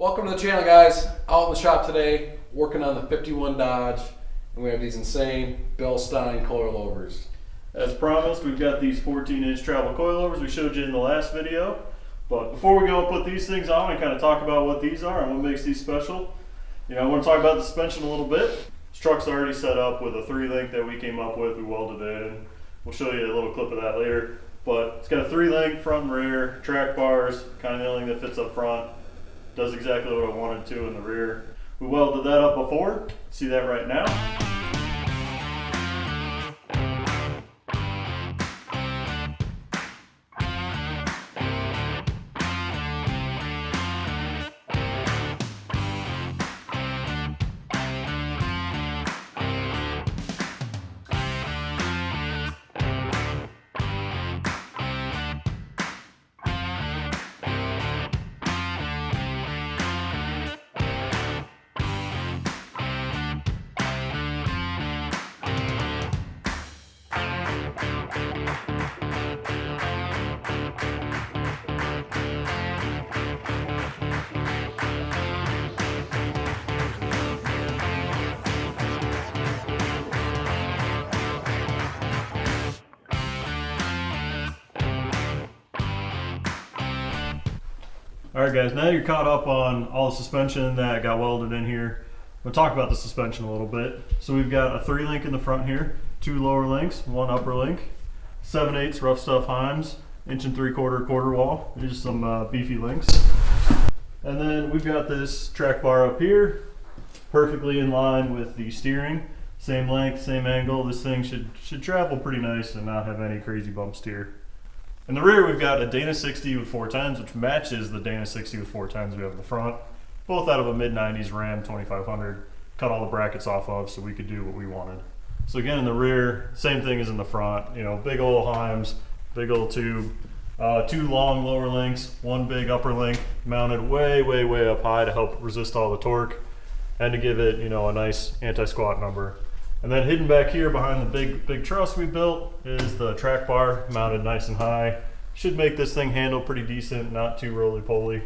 Welcome to the channel, guys. Out in the shop today, working on the 51 Dodge, and we have these insane Bilstein coilovers. As promised, we've got these 14-inch travel coilovers we showed you in the last video. But before we go and put these things on and kind of talk about what these are and what makes these special, I want to talk about the suspension a little bit. This truck's already set up with a 3-link that we came up with. We welded it in. We'll show you a little clip of that later. But it's got a 3-link front and rear, track bars, kind of the only thing that fits up front. Does exactly what I wanted to in the rear. We welded that up before. See that right now. Alright guys, now you're caught up on all the suspension that got welded in here. We'll talk about the suspension a little bit. So we've got a 3-link in the front here, 2 lower links, 1 upper link, 7/8 rough stuff Heims, 1 3/4 quarter wall. These are some beefy links. And then we've got this track bar up here, perfectly in line with the steering. Same length, same angle. This thing should travel pretty nice and not have any crazy bumps here. In the rear, we've got a Dana 60 with 410s, which matches the Dana 60 with 410s we have in the front. Both out of a mid-90s Ram 2500. Cut all the brackets off of so we could do what we wanted. So again, in the rear, same thing as in the front. Big old Heims, big old tube. 2 long lower links, 1 big upper link, mounted way, way, way up high to help resist all the torque and to give it, a nice anti-squat number. And then hidden back here behind the big truss we built is the track bar mounted nice and high. Should make this thing handle pretty decent, not too roly-poly.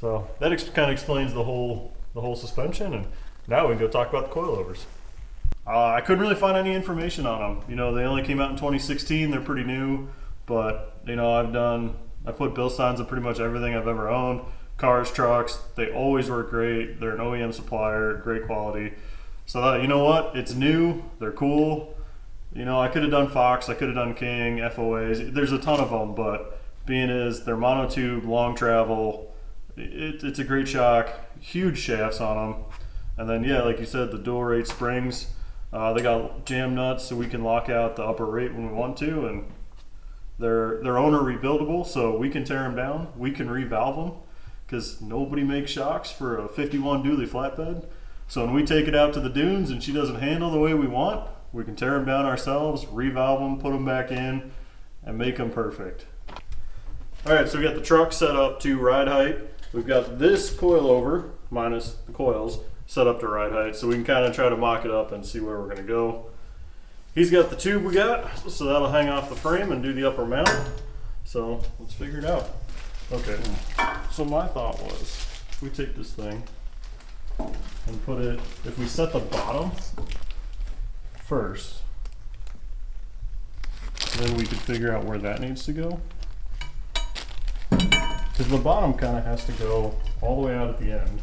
So that kind of explains the whole suspension, and now we can go talk about the coilovers. I couldn't really find any information on them. They only came out in 2016, they're pretty new, but I put Bilsteins in pretty much everything I've ever owned. Cars, trucks, they always work great. They're an OEM supplier, great quality. So that, what? It's new, they're cool. I could have done Fox, I could have done King, FOAs. There's a ton of them, but being as they're monotube, long travel, it's a great shock, huge shafts on them. And then, yeah, like you said, the dual rate springs. They got jam nuts so we can lock out the upper rate when we want to, and they're owner rebuildable, so we can tear them down, we can revalve them, because nobody makes shocks for a 51 dually flatbed. So when we take it out to the dunes and she doesn't handle the way we want, we can tear them down ourselves, revalve them, put them back in, and make them perfect. All right, so we got the truck set up to ride height. We've got this coilover, minus the coils, set up to ride height, so we can kind of try to mock it up and see where we're gonna go. He's got the tube we got, so that'll hang off the frame and do the upper mount. So let's figure it out. Okay, so my thought was, if we take this thing, and put it, if we set the bottom first, then we could figure out where that needs to go. Because the bottom kind of has to go all the way out at the end.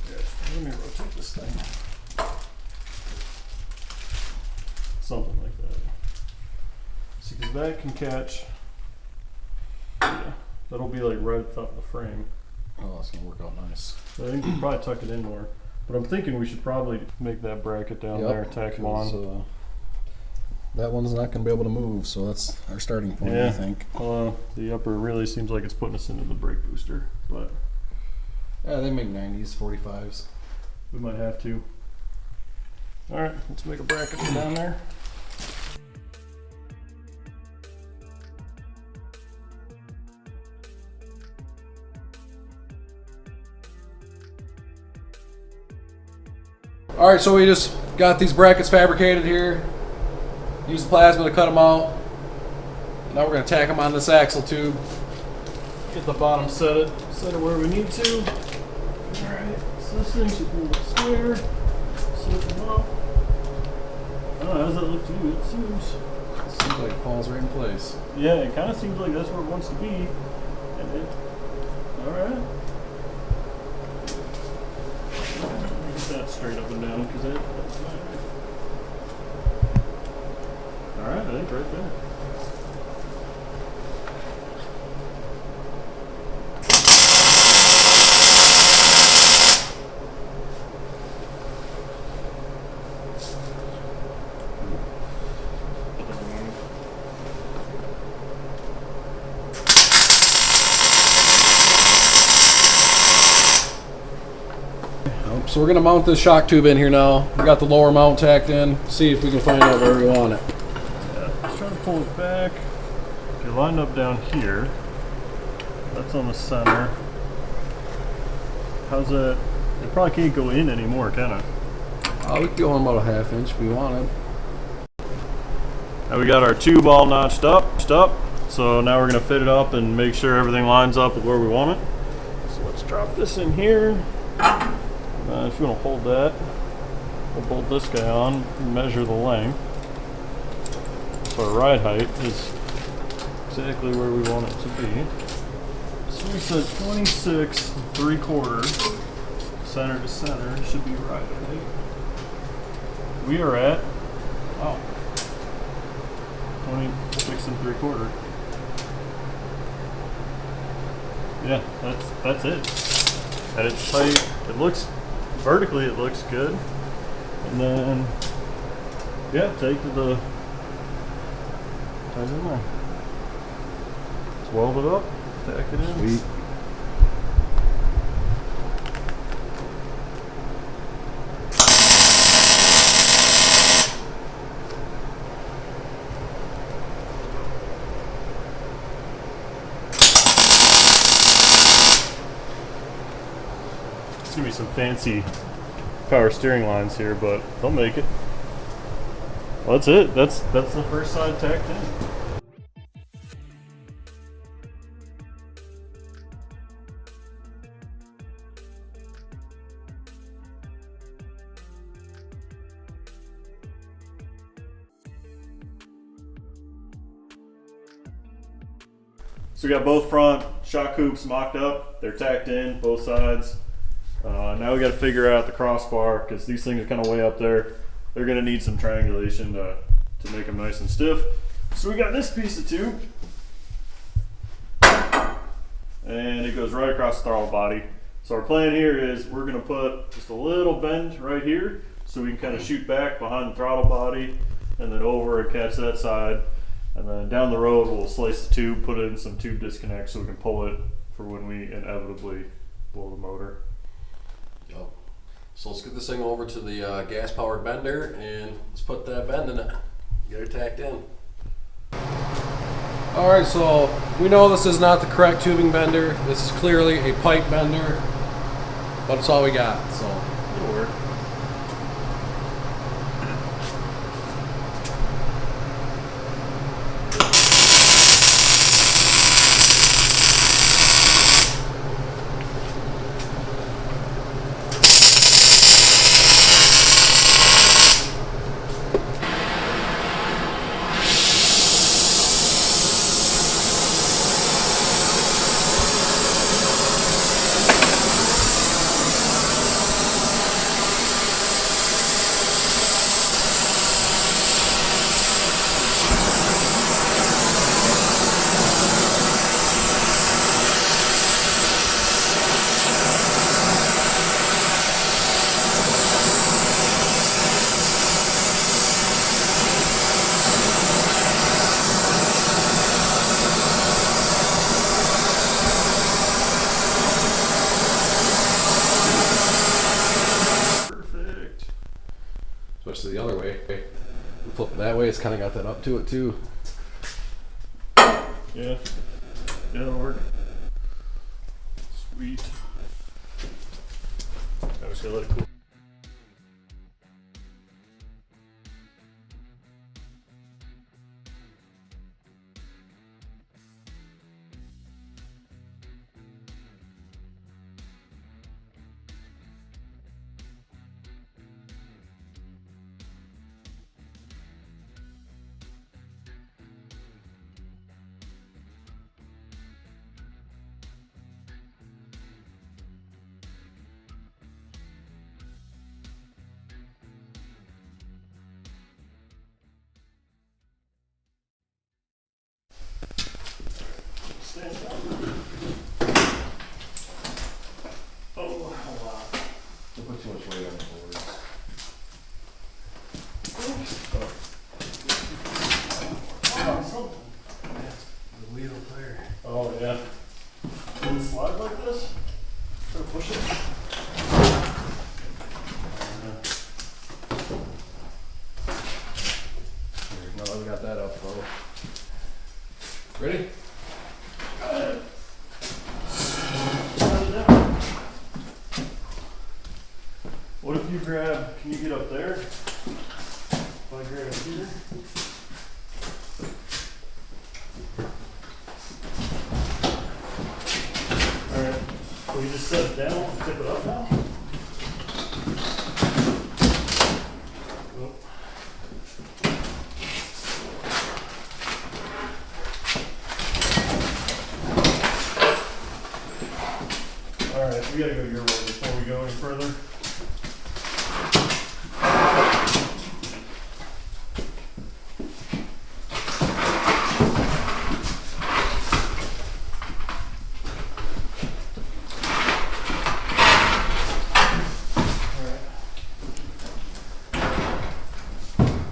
Yeah, let me rotate this thing. Something like that. See, because that can catch, yeah, that'll be like right at the top of the frame. Oh, that's gonna work out nice. I think we can probably tuck it in more, but I'm thinking we should probably make that bracket down there, tack them on. That one's not gonna be able to move, so that's our starting point, Yeah. I think. The upper really seems like it's putting us into the brake booster, but Yeah, they make 90s, 45s. we might have to. All right, let's make a bracket for down there. All right, so we just got these brackets fabricated here. Use the plasma to cut them out. Now we're going to tack them on this axle tube. Get the bottom set it where we need to. Alright, so this thing should hold up square. Slip them up. Oh, how does that look to you? It seems like it falls right in place. Yeah, it kind of seems like that's where it wants to be. And it, all right. Get that straight up and down because that's not right. All right, I think right there. So we're gonna mount this shock tube in here now. We got the lower mount tacked in. See if we can find out where we want it. Yeah, let's try to pull it back. Okay, lined up down here. That's on the center. How's that? It probably can't go in anymore, can it? We could go on about a 1/2 inch if we wanted. Now we got our tube all notched up. So now we're gonna fit it up and make sure everything lines up with where we want it. So let's drop this in here. If you want to hold that, we'll bolt this guy on and measure the length. So our ride height is exactly where we want it to be. So we said 26 3/4 center to center should be ride height. We are at, wow, 26 3/4. Yeah, that's it. At its height, it looks vertically, it looks good. And then, yeah, take to the ties in there. Let's weld it up, tack it in. Sweet. It's gonna be some fancy power steering lines here, but they'll make it. Well, that's it. That's the first side tacked in. So we got both front shock hoops mocked up. They're tacked in, both sides. Now we got to figure out the crossbar because these things are kind of way up there. They're going to need some triangulation to make them nice and stiff. So we got this piece of tube, and it goes right across the throttle body. So our plan here is we're going to put just a little bend right here so we can kind of shoot back behind the throttle body and then over and catch that side. And then down the road we'll slice the tube, put in some tube disconnects so we can pull it for when we inevitably blow the motor. Yep. So let's get this thing over to the gas powered bender and let's put that bend in it. Get it tacked in. Alright, so we know this is not the correct tubing bender. This is clearly a pipe bender, but it's all we got, so It'll work. switch to the other way. We flip it that way, it's kind of got that up to it too. Yeah, that'll work. Sweet. I just gotta let it cool. Stand up. Oh, wow. Don't put too much weight on the boards. The wheel there. Oh, yeah. Can it slide like this? Try to push it. Now that we got that up, though. Ready? What if you grab, can you get up there? If I grab here. Alright, so we just set it down and tip it up now? Oh. Alright, we gotta go your way before we go any further.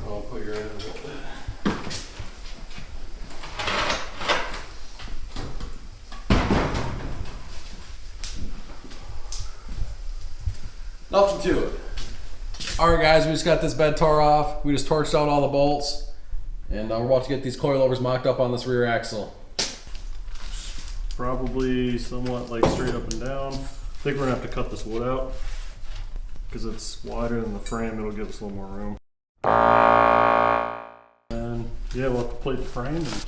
I'll put your end in a little bit. Nothing to it. Alright guys, we just got this bed tore off. We just torched out all the bolts. And we're about to get these coilovers mocked up on this rear axle. Probably somewhat like straight up and down. I think we're gonna have to cut this wood out because it's wider than the frame. It'll give us a little more room. And yeah, we'll have to plate the frame. And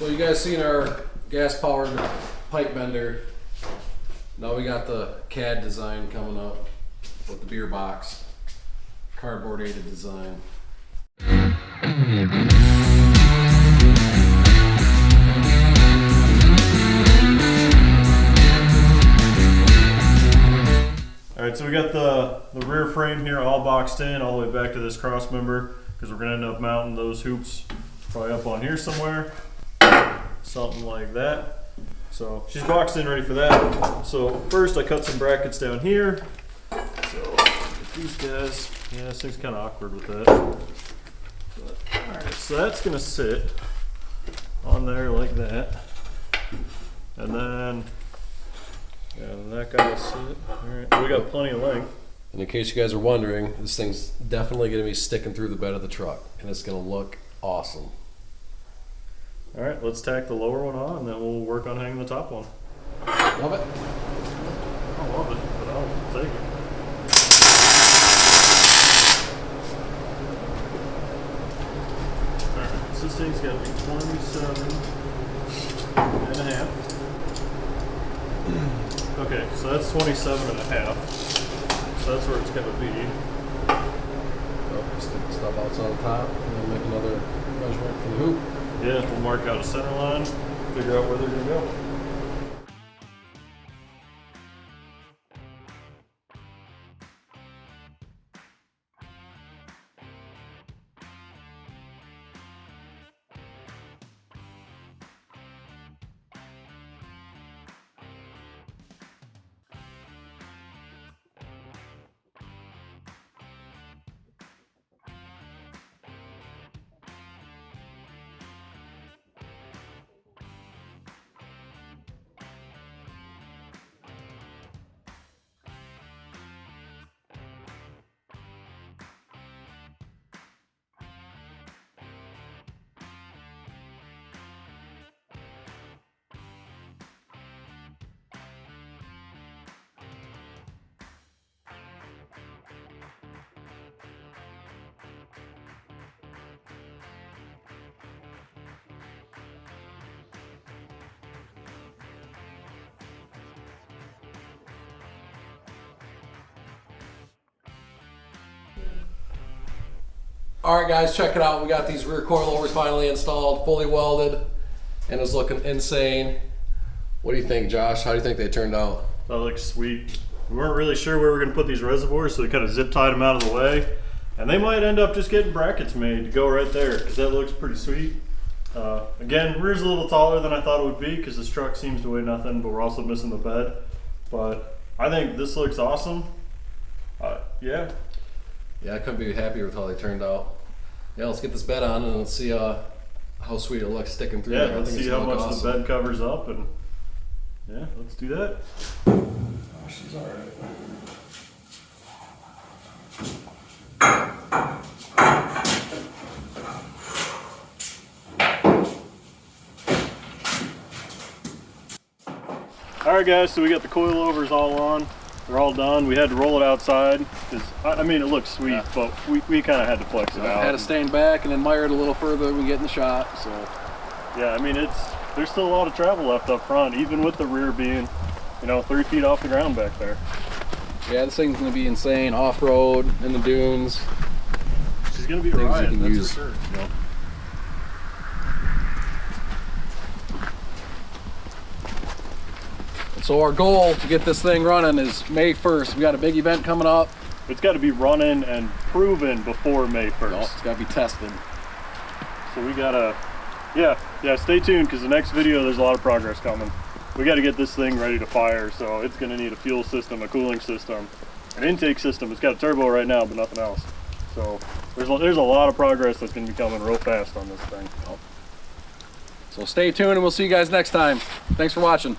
So you guys seen our gas powered pipe bender. Now we got the CAD design coming up with the beer box. Cardboard aided design. all right, so we got the rear frame here all boxed in all the way back to this cross member because we're gonna end up mounting those hoops probably up on here somewhere, something like that. So she's boxed in, ready for that. So first I cut some brackets down here. So these guys, yeah, this thing's kind of awkward with that. But, all right, so that's gonna sit on there like that, and then yeah, that guy will sit. All right, we got plenty of length. And in case you guys are wondering, this thing's definitely going to be sticking through the bed of the truck, and it's going to look awesome. All right, let's tack the lower one on, and then we'll work on hanging the top one. Love it. I love it, but I'll take it. All right, so this thing's got to be 27.5. Okay, so that's 27.5. So that's where it's going to be. Stick the stuff outside the top, and then make another measurement for the hoop. Yeah, we'll mark out a center line, figure out where they're going to go. Alright guys, check it out. We got these rear coilovers finally installed, fully welded, and it's looking insane. What do you think, Josh? How do you think they turned out? That looks sweet. We weren't really sure where we were going to put these reservoirs, so we kind of zip tied them out of the way. And they might end up just getting brackets made to go right there, because that looks pretty sweet. Again, rear's a little taller than I thought it would be, because this truck seems to weigh nothing, but we're also missing the bed. But I think this looks awesome. Yeah. Yeah, I couldn't be happier with how they turned out. Yeah, let's get this bed on and let's see how sweet it looks sticking through Yeah, there. I let's think see it's how gonna much look the awesome. bed covers up, and yeah, let's do that. Oh, she's all right. Alright guys, so we got the coilovers all on. They're all done. We had to roll it outside, because I mean it looks sweet, Yeah. but we kind of had to flex it I out. had to stand back and admire it a little further when we get in the shot. So Yeah, I mean there's still a lot of travel left up front, even with the rear being, 3 feet off the ground back there. yeah, this thing's gonna be insane off-road in the dunes. She's gonna be a Things you ride, can that's use. for sure. So our goal to get this thing running is May 1st. We got a big event coming up. It's got to be running and proven before May 1st. No, it's got to be tested. So we gotta, yeah, stay tuned, because the next video there's a lot of progress coming. We got to get this thing ready to fire, so it's gonna need a fuel system, a cooling system, an intake system. It's got a turbo right now, but nothing else. So there's a lot of progress that's gonna be coming real fast on this thing. So stay tuned and we'll see you guys next time. Thanks for watching.